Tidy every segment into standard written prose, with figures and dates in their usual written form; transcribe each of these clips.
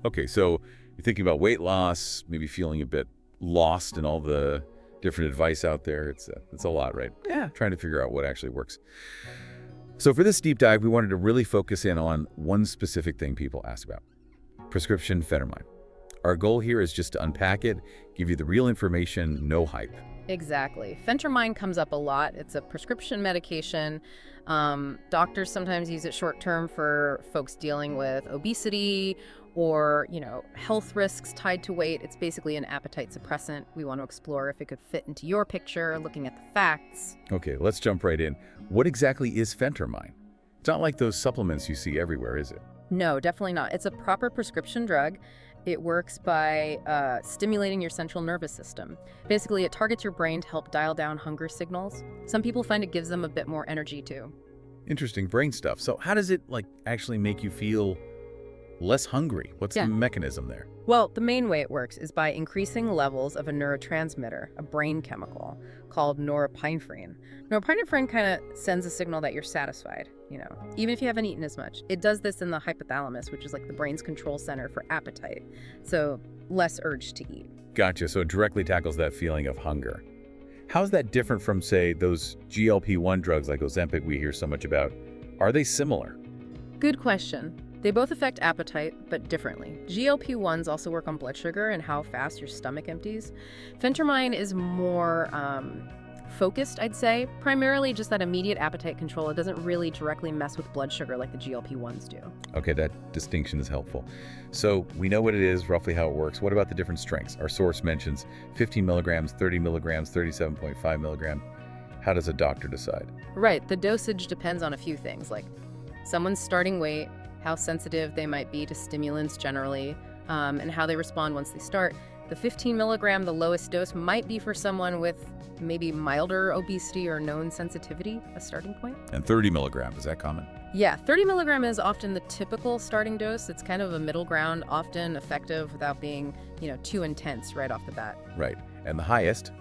Okay, so you're thinking about weight loss, maybe feeling a bit lost in all the different advice out there. It's a lot, right? Yeah. Trying to figure out what actually works. So for this deep dive, we wanted to really focus in on one specific thing people ask about: prescription Phentermine. Our goal here is just to unpack it, give you the real information, no hype. Exactly. Phentermine comes up a lot. It's a prescription medication. Doctors sometimes use it short term for folks dealing with obesity or, health risks tied to weight. It's basically an appetite suppressant. We want to explore if it could fit into your picture, looking at the facts. Okay, let's jump right in. What exactly is Phentermine? It's not like those supplements you see everywhere, is it? No, definitely not. It's a proper prescription drug. It works by stimulating your central nervous system. Basically, it targets your brain to help dial down hunger signals. Some people find it gives them a bit more energy, too. Interesting brain stuff. So how does it, actually make you feel less hungry? What's the mechanism there? Well, the main way it works is by increasing levels of a neurotransmitter, a brain chemical, called norepinephrine. Norepinephrine kind of sends a signal that you're satisfied, even if you haven't eaten as much. It does this in the hypothalamus, which is like the brain's control center for appetite, so less urge to eat. Gotcha. So it directly tackles that feeling of hunger. How's that different from, say, those GLP-1 drugs like Ozempic we hear so much about? Are they similar? Good question. They both affect appetite, but differently. GLP-1s also work on blood sugar and how fast your stomach empties. Phentermine is more focused, I'd say, primarily just that immediate appetite control. It doesn't really directly mess with blood sugar like the GLP-1s do. Okay, that distinction is helpful. So we know what it is, roughly how it works. What about the different strengths? Our source mentions 15 milligrams, 30 milligrams, 37.5 milligram. How does a doctor decide? Right, the dosage depends on a few things, like someone's starting weight, how sensitive they might be to stimulants generally, and how they respond once they start. The 15 milligram, the lowest dose, might be for someone with maybe milder obesity or known sensitivity, a starting point. And 30 milligram, is that common? Yeah, 30 milligram is often the typical starting dose. It's kind of a middle ground, often effective without being, too intense right off the bat. Right. And the highest,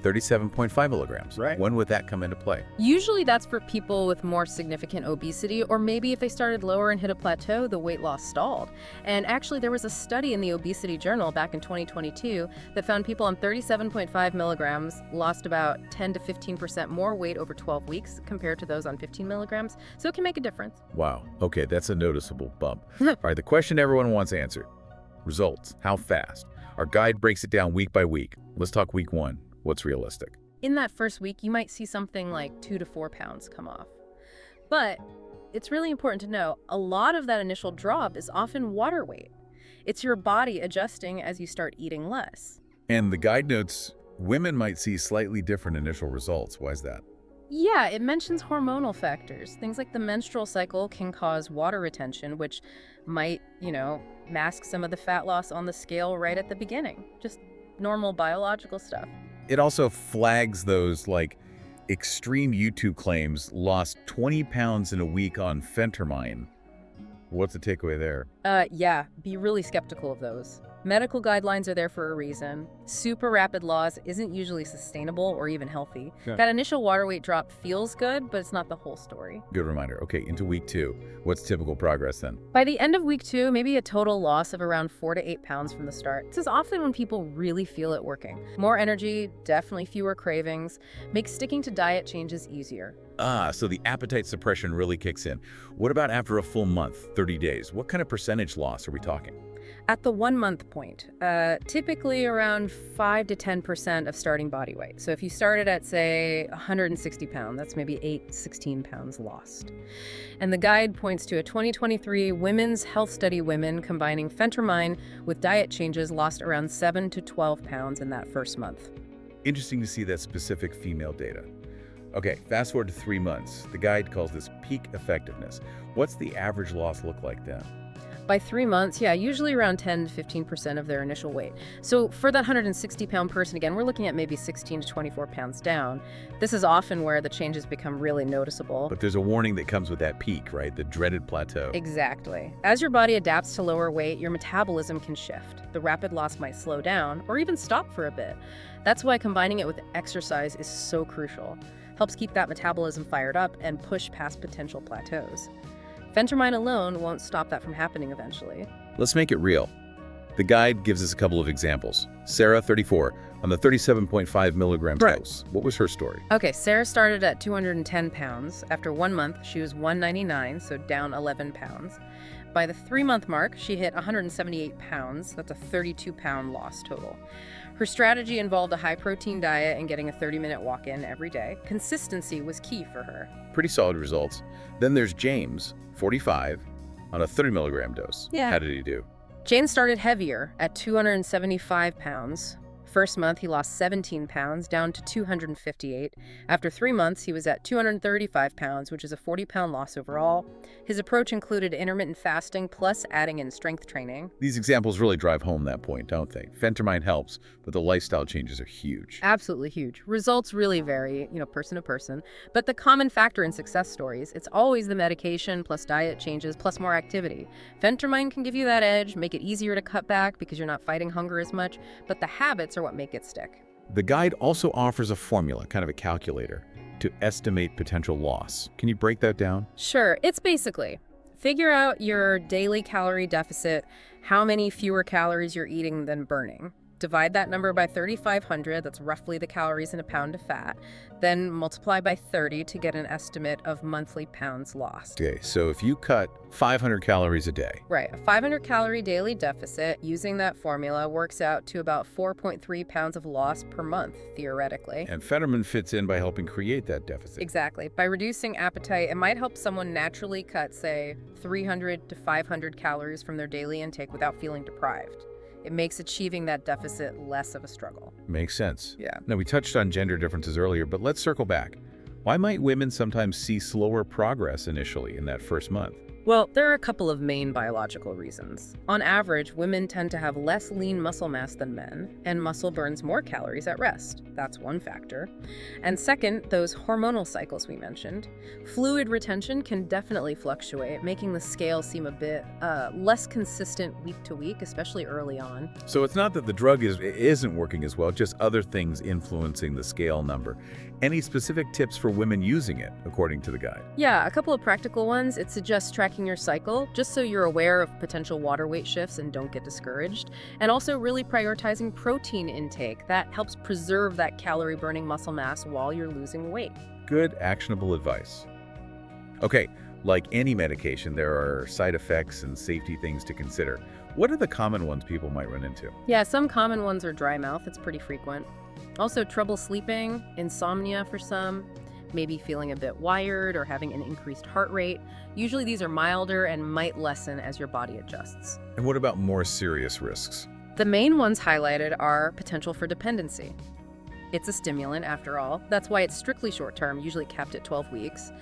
37.5 milligrams. Right. When would that come into play? Usually that's for people with more significant obesity, or maybe if they started lower and hit a plateau, the weight loss stalled. And actually there was a study in the Obesity Journal back in 2022 that found people on 37.5 milligrams lost about 10 to 15% more weight over 12 weeks compared to those on 15 milligrams. So it can make a difference. Wow. Okay, that's a noticeable bump. All right, the question everyone wants answered. Results. How fast? Our guide breaks it down week by week. Let's talk week 1. What's realistic? In that first week, you might see something like 2 to 4 pounds come off. But it's really important to know, a lot of that initial drop is often water weight. It's your body adjusting as you start eating less. And the guide notes women might see slightly different initial results. Why is that? Yeah, it mentions hormonal factors. Things like the menstrual cycle can cause water retention, which might, mask some of the fat loss on the scale right at the beginning. Just normal biological stuff. It also flags those extreme YouTube claims, lost 20 pounds in a week on Phentermine. What's the takeaway there? Yeah, be really skeptical of those. Medical guidelines are there for a reason. Super rapid loss isn't usually sustainable or even healthy. Yeah. That initial water weight drop feels good, but it's not the whole story. Good reminder. Okay, into week 2. What's typical progress then? By the end of week 2, maybe a total loss of around 4 to 8 pounds from the start. This is often when people really feel it working. More energy, definitely fewer cravings, makes sticking to diet changes easier. So the appetite suppression really kicks in. What about after a full month, 30 days? What kind of percentage loss are we talking? At the 1 month point, typically around 5 to 10% of starting body weight. So if you started at, say, 160 pounds, that's maybe 16 pounds lost. And the guide points to a 2023 Women's Health Study women combining Phentermine with diet changes lost around 7 to 12 pounds in that first month. Interesting to see that specific female data. Okay, fast forward to 3 months. The guide calls this peak effectiveness. What's the average loss look like then? By 3 months, usually around 10 to 15% of their initial weight. So for that 160-pound person, again, we're looking at maybe 16 to 24 pounds down. This is often where the changes become really noticeable. But there's a warning that comes with that peak, right? The dreaded plateau. Exactly. As your body adapts to lower weight, your metabolism can shift. The rapid loss might slow down or even stop for a bit. That's why combining it with exercise is so crucial. Helps keep that metabolism fired up and push past potential plateaus. Phentermine alone won't stop that from happening eventually. Let's make it real. The guide gives us a couple of examples. Sarah, 34, on the 37.5 milligram Right. dose. What was her story? Okay, Sarah started at 210 pounds. After 1 month, she was 199, so down 11 pounds. By the 3-month mark, she hit 178 pounds. That's a 32-pound loss total. Her strategy involved a high-protein diet and getting a 30-minute walk-in every day. Consistency was key for her. Pretty solid results. Then there's James, 45, on a 30 milligram dose. Yeah. How did he do? James started heavier at 275 pounds. First month, he lost 17 pounds, down to 258. After 3 months, he was at 235 pounds, which is a 40-pound loss overall. His approach included intermittent fasting plus adding in strength training. These examples really drive home that point, don't they? Phentermine helps, but the lifestyle changes are huge. Absolutely huge. Results really vary, person to person. But the common factor in success stories, it's always the medication plus diet changes plus more activity. Phentermine can give you that edge, make it easier to cut back because you're not fighting hunger as much, but the habits are what make it stick. The guide also offers a formula, kind of a calculator, to estimate potential loss. Can you break that down? Sure, it's basically figure out your daily calorie deficit, how many fewer calories you're eating than burning. Divide that number by 3,500, that's roughly the calories in a pound of fat. Then multiply by 30 to get an estimate of monthly pounds lost. Okay, so if you cut 500 calories a day. Right, a 500 calorie daily deficit using that formula works out to about 4.3 pounds of loss per month, theoretically. And Phentermine fits in by helping create that deficit. Exactly. By reducing appetite, it might help someone naturally cut, say, 300 to 500 calories from their daily intake without feeling deprived. It makes achieving that deficit less of a struggle. Makes sense. Yeah. Now, we touched on gender differences earlier, but let's circle back. Why might women sometimes see slower progress initially in that first month? Well, there are a couple of main biological reasons. On average, women tend to have less lean muscle mass than men, and muscle burns more calories at rest. That's one factor. And second, those hormonal cycles we mentioned. Fluid retention can definitely fluctuate, making the scale seem a bit less consistent week to week, especially early on. So it's not that the drug isn't working as well, just other things influencing the scale number. Any specific tips for women using it, according to the guide? Yeah, a couple of practical ones. It suggests tracking your cycle, just so you're aware of potential water weight shifts and don't get discouraged. And also really prioritizing protein intake. That helps preserve that calorie-burning muscle mass while you're losing weight. Good, actionable advice. Okay, like any medication, there are side effects and safety things to consider. What are the common ones people might run into? Yeah, some common ones are dry mouth. It's pretty frequent. Also, trouble sleeping, insomnia for some, maybe feeling a bit wired or having an increased heart rate. Usually these are milder and might lessen as your body adjusts. And what about more serious risks? The main ones highlighted are potential for dependency. It's a stimulant, after all. That's why it's strictly short-term, usually capped at 12 weeks.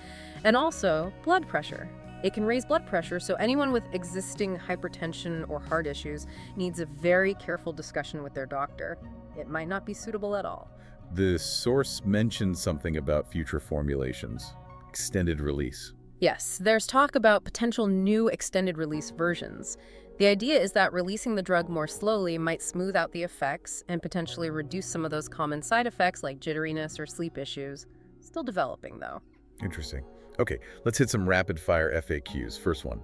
And also, blood pressure. It can raise blood pressure, so anyone with existing hypertension or heart issues needs a very careful discussion with their doctor. It might not be suitable at all. The source mentioned something about future formulations, extended release. Yes, there's talk about potential new extended release versions. The idea is that releasing the drug more slowly might smooth out the effects and potentially reduce some of those common side effects like jitteriness or sleep issues. Still developing, though. Interesting. Okay, let's hit some rapid-fire FAQs. First one.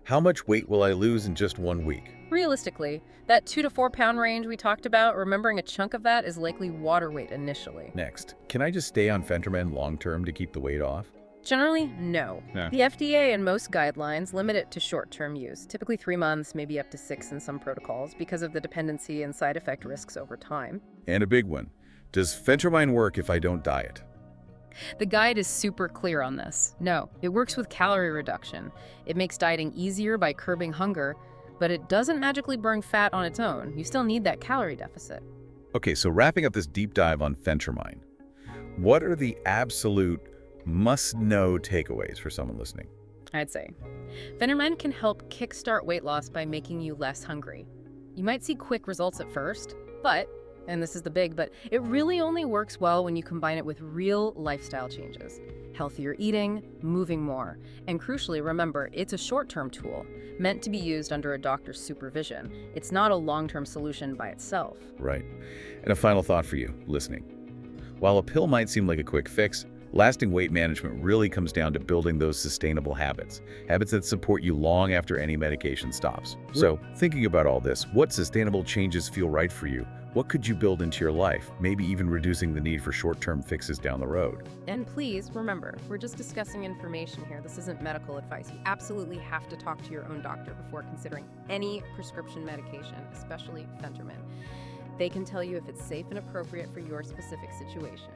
How much weight will I lose in just 1 week? Realistically, that 2 to 4 pound range we talked about, remembering a chunk of that is likely water weight initially. Next, can I just stay on Phentermine long-term to keep the weight off? Generally, no. Yeah. The FDA and most guidelines limit it to short-term use, typically 3 months, maybe up to 6 in some protocols, because of the dependency and side effect risks over time. And a big one. Does Phentermine work if I don't diet? The guide is super clear on this. No, it works with calorie reduction. It makes dieting easier by curbing hunger, but it doesn't magically burn fat on its own. You still need that calorie deficit. Okay, so wrapping up this deep dive on Phentermine, what are the absolute must-know takeaways for someone listening? I'd say Phentermine can help kickstart weight loss by making you less hungry. You might see quick results at first, but, and this is the big but, it really only works well when you combine it with real lifestyle changes. Healthier eating, moving more, and crucially, remember, it's a short-term tool meant to be used under a doctor's supervision. It's not a long-term solution by itself. Right. And a final thought for you, listening. While a pill might seem like a quick fix, Lasting weight management really comes down to building those sustainable habits that support you long after any medication stops. So, thinking about all this, what sustainable changes feel right for you? What could you build into your life, maybe even reducing the need for short-term fixes down the road? And please remember, we're just discussing information here. This isn't medical advice. You absolutely have to talk to your own doctor before considering any prescription medication, especially Phentermine. They can tell you if it's safe and appropriate for your specific situation.